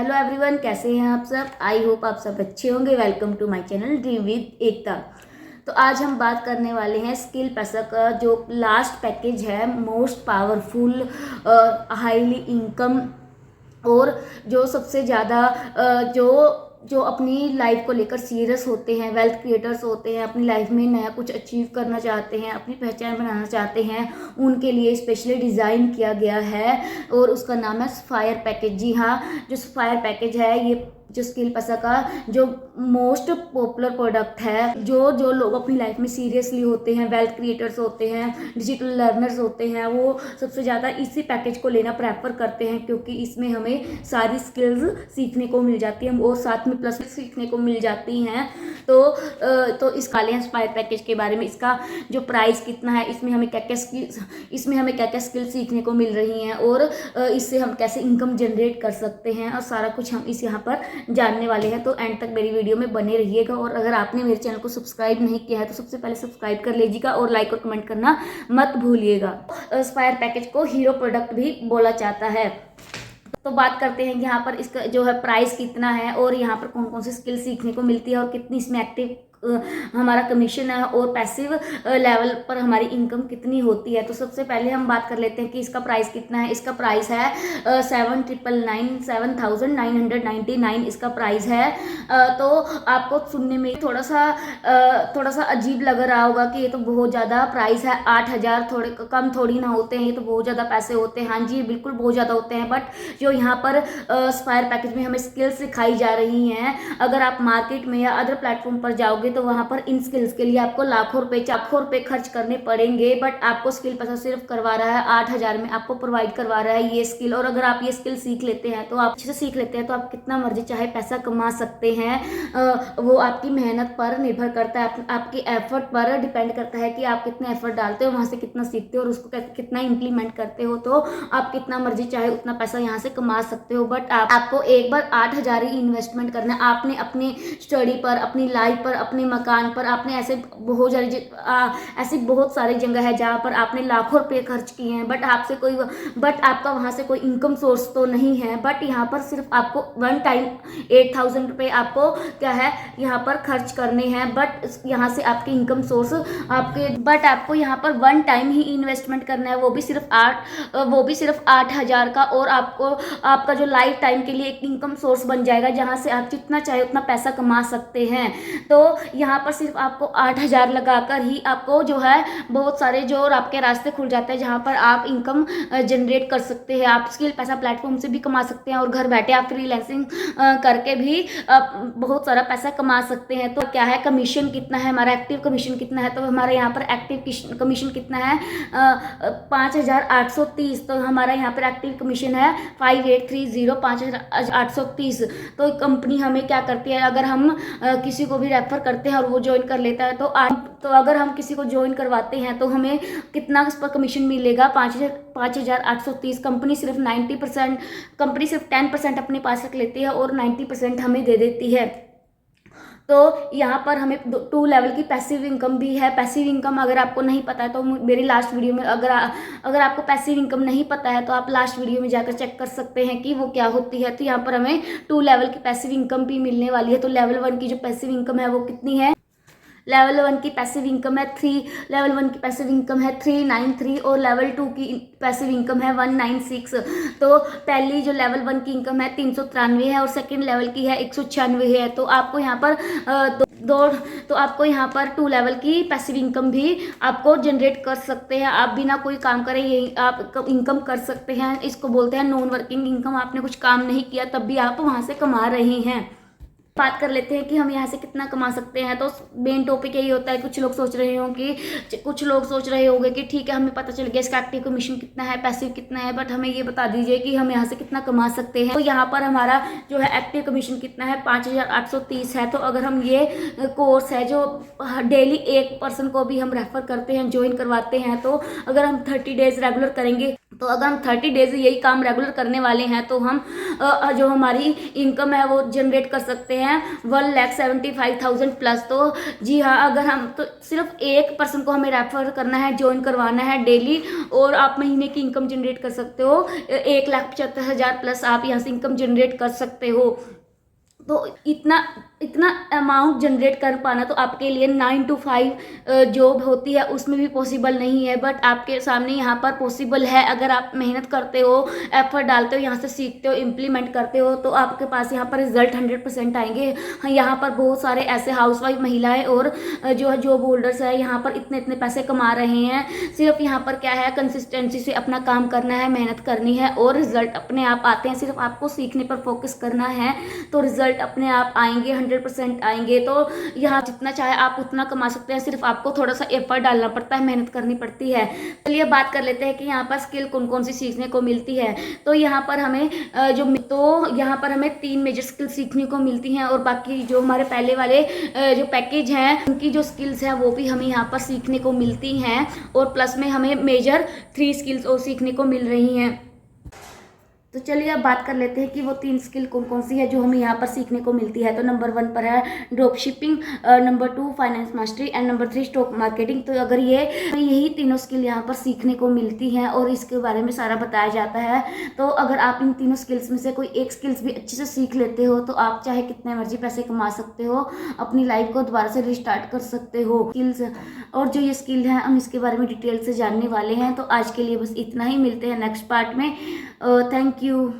Hello everyone, कैसे हैं आप सब। आई होप आप सब अच्छे होंगे। Welcome to my channel dream with Ekta. तो आज हम बात करने वाले हैं स्किल पैसा का जो लास्ट पैकेज है, मोस्ट पावरफुल, हाईली इनकम और जो सबसे ज़्यादा जो अपनी लाइफ को लेकर सीरियस होते हैं, वेल्थ क्रिएटर्स होते हैं, अपनी लाइफ में नया कुछ अचीव करना चाहते हैं, अपनी पहचान बनाना चाहते हैं, उनके लिए स्पेशली डिज़ाइन किया गया है और उसका नाम है सफायर पैकेज। जी हाँ, जो सफायर पैकेज है ये जो स्किल पैसा का जो मोस्ट पॉपुलर प्रोडक्ट है, जो लोग अपनी लाइफ में सीरियसली होते हैं, वेल्थ क्रिएटर्स होते हैं, डिजिटल लर्नर्स होते हैं, वो सबसे ज़्यादा इसी पैकेज को लेना प्रेफर करते हैं क्योंकि इसमें हमें सारी स्किल्स सीखने को मिल जाती हैं और साथ में प्लस सीखने को मिल जाती हैं। तो इस काले इंस्पायर पैकेज के बारे में, इसका जो प्राइस कितना है, इसमें हमें क्या क्या स्किल सीखने को मिल रही हैं और इससे हम कैसे इनकम जनरेट कर सकते हैं और सारा कुछ हम इस यहाँ पर जानने वाले हैं। तो एंड तक मेरी वीडियो में बने रहिएगा और अगर आपने मेरे चैनल को सब्सक्राइब नहीं किया है तो सबसे पहले सब्सक्राइब कर लीजिएगा और लाइक और कमेंट करना मत भूलिएगा। स्पायर पैकेज को हीरो प्रोडक्ट भी बोला जाता है। तो बात करते हैं यहाँ पर इसका जो है प्राइस कितना है और यहाँ पर कौन कौन सी स्किल सीखने को मिलती है और कितनी इसमें एक्टिव हमारा कमीशन है और पैसिव लेवल पर हमारी इनकम कितनी होती है। तो सबसे पहले हम बात कर लेते हैं कि इसका प्राइस कितना है। इसका प्राइस है 7,999 इसका प्राइस है। तो आपको सुनने में थोड़ा सा अजीब लग रहा होगा कि ये तो बहुत ज़्यादा प्राइस है, 8,000 थोड़े कम थोड़ी ना होते हैं, ये तो बहुत ज़्यादा पैसे होते हैं। हाँ जी, बिल्कुल बहुत ज़्यादा होते हैं, बट जो यहाँ पर स्पायर पैकेज में हमें स्किल्स सिखाई जा रही हैं, अगर आप मार्केट में या अदर प्लेटफॉर्म पर जाओगे तो वहां पर इन स्किल्स के लिए आपको लाखों रुपए खर्च करने पड़ेंगे, बट आपको स्किल पैसा सिर्फ करवा रहा है 8,000 में, आपको प्रोवाइड करवा रहा है ये स्किल। और अगर आप ये स्किल सीख लेते हैं तो आप अच्छे से सीख लेते हैं तो आप कितना मर्जी चाहे पैसा कमा सकते हैं। वो आपकी मेहनत पर निर्भर करता है, आपके एफर्ट पर डिपेंड करता है कि आप कितना एफर्ट डालते हो, वहां से कितना सीखते हो और उसको कितना इंप्लीमेंट करते हो। तो आप कितना मर्जी चाहे उतना पैसा यहाँ से कमा सकते हो, बट आपको एक बार 8,000 ही इन्वेस्टमेंट करना है। आपने अपनी स्टडी पर, अपनी लाइफ पर, अपने मकान पर, आपने ऐसी बहुत सारी जगह है जहाँ पर आपने लाखों रुपए खर्च किए हैं, बट आपका वहाँ से कोई इनकम सोर्स तो नहीं है। बट यहाँ पर सिर्फ आपको वन टाइम 8,000 रुपये आपको क्या है यहाँ पर खर्च करने हैं, बट यहाँ से आपके इनकम सोर्स बट आपको यहाँ पर वन टाइम ही इन्वेस्टमेंट करना है, वो भी सिर्फ 8,000 का, और आपका जो लाइफ टाइम के लिए एक इनकम सोर्स बन जाएगा जहाँ से आप जितना चाहे उतना पैसा कमा सकते हैं। तो यहाँ पर सिर्फ आपको 8,000 लगाकर ही आपको जो है बहुत सारे जो आपके रास्ते खुल जाते हैं जहाँ पर आप इनकम जनरेट कर सकते हैं। आप स्किल पैसा प्लेटफॉर्म से भी कमा सकते हैं और घर बैठे आप फ्रीलांसिंग करके भी बहुत सारा पैसा कमा सकते हैं। तो क्या है, कमीशन कितना है, हमारा एक्टिव कमीशन कितना है, तो हमारे यहाँ पर एक्टिव कमीशन कितना है 5,830। तो हमारा यहाँ पर एक्टिव कमीशन है 5830, 5,830। तो कंपनी हमें क्या करती है, अगर हम किसी को भी रेफर करते हैं और वो ज्वाइन कर लेता है तो अगर हम किसी को ज्वाइन करवाते हैं तो हमें कितना उस पर कमीशन मिलेगा, 5,830। कंपनी सिर्फ 10% अपने पास रख लेती है और 90% हमें दे देती है। तो यहाँ पर हमें 2 लेवल की पैसिव इनकम भी है। पैसिव इनकम अगर आपको नहीं पता है तो मेरी लास्ट वीडियो में, अगर आपको पैसिव इनकम नहीं पता है तो आप लास्ट वीडियो में जाकर चेक कर सकते हैं कि वो क्या होती है। तो यहाँ पर हमें 2 लेवल की पैसिव इनकम भी मिलने वाली है। तो लेवल 1 की जो पैसिव इनकम है वो कितनी है, लेवल 1 की पैसिव इनकम है 393 और लेवल 2 की पैसिव इनकम है 196। तो पहली जो लेवल 1 की इनकम है 393 है और सेकंड लेवल की है 196 है। तो आपको यहाँ पर आपको यहाँ पर 2 लेवल की पैसिव इनकम भी आपको जनरेट कर सकते हैं। आप बिना कोई काम करे यही आप इनकम कर सकते हैं। इसको बोलते हैं नॉन वर्किंग इनकम। आपने कुछ काम नहीं किया तब भी आप वहाँ से कमा रहे हैं। बात कर लेते हैं कि हम यहाँ से कितना कमा सकते हैं। तो मेन टॉपिक यही होता है। कुछ लोग सोच रहे होंगे कि ठीक है, हमें पता चल गया इसका एक्टिव कमीशन कितना है, पैसिव कितना है, बट हमें ये बता दीजिए कि हम यहाँ से कितना कमा सकते हैं। तो यहाँ पर हमारा जो है एक्टिव कमीशन कितना है 5,830 है। तो अगर हम ये कोर्स है जो डेली एक पर्सन को भी हम रेफर करते हैं, ज्वाइन करवाते हैं, तो अगर हम 30 डेज रेगुलर करेंगे तो अगर हम 30 डेज यही काम रेगुलर करने वाले हैं तो हम जो हमारी इनकम है वो जनरेट कर सकते हैं 1,75,000 प्लस। तो जी हाँ, अगर हम तो सिर्फ एक पर्सन को हमें रेफर करना है, ज्वाइन करवाना है डेली, और आप महीने की इनकम जनरेट कर सकते हो 1,75,000 प्लस आप यहाँ से इनकम जनरेट कर सकते हो। तो इतना इतना अमाउंट जनरेट कर पाना तो आपके लिए 9 to 5 जॉब होती है उसमें भी पॉसिबल नहीं है, बट आपके सामने यहाँ पर पॉसिबल है। अगर आप मेहनत करते हो, एफर्ट डालते हो, यहाँ से सीखते हो, इम्प्लीमेंट करते हो, तो आपके पास यहाँ पर रिजल्ट 100% आएंगे। हाँ, यहाँ पर बहुत सारे ऐसे हाउसवाइफ महिलाएं और जो है जॉब होल्डर्स है यहाँ पर इतने इतने पैसे कमा रहे हैं। सिर्फ यहाँ पर क्या है, कंसिस्टेंसी से अपना काम करना है, मेहनत करनी है और रिजल्ट अपने आप आते हैं। सिर्फ आपको सीखने पर फोकस करना है तो रिजल्ट अपने आप आएंगे, 100% आएंगे। तो यहाँ जितना चाहे आप उतना कमा सकते हैं, सिर्फ आपको थोड़ा सा एफर्ट डालना पड़ता है, मेहनत करनी पड़ती है। चलिए बात कर लेते हैं कि यहाँ पर स्किल कौन कौन सी सीखने को मिलती है। तो यहाँ पर हमें यहाँ पर हमें 3 मेजर स्किल सीखने को मिलती हैं, और बाकी जो हमारे पहले वाले जो पैकेज हैं उनकी जो स्किल्स हैं वो भी हमें यहाँ पर सीखने को मिलती हैं, और प्लस में हमें मेजर 3 स्किल्स और सीखने को मिल रही हैं। तो चलिए अब बात कर लेते हैं कि वो 3 स्किल कौन कौन सी है जो हमें यहाँ पर सीखने को मिलती है। तो नंबर 1 पर है drop shipping, number 2 finance mastery and number 3 stock marketing. तो अगर यही तीनों स्किल यहाँ पर सीखने को मिलती हैं और इसके बारे में सारा बताया जाता है। तो अगर आप इन तीनों स्किल्स में से कोई एक स्किल्स भी अच्छे से सीख लेते हो तो आप चाहे कितने मर्जी पैसे कमा सकते हो, अपनी लाइफ को दोबारा से रिस्टार्ट कर सकते हो। स्किल्स और जो ये स्किल है हम इसके बारे में डिटेल से जानने वाले हैं। तो आज के लिए बस इतना ही, मिलते हैं नेक्स्ट पार्ट में। Thank you.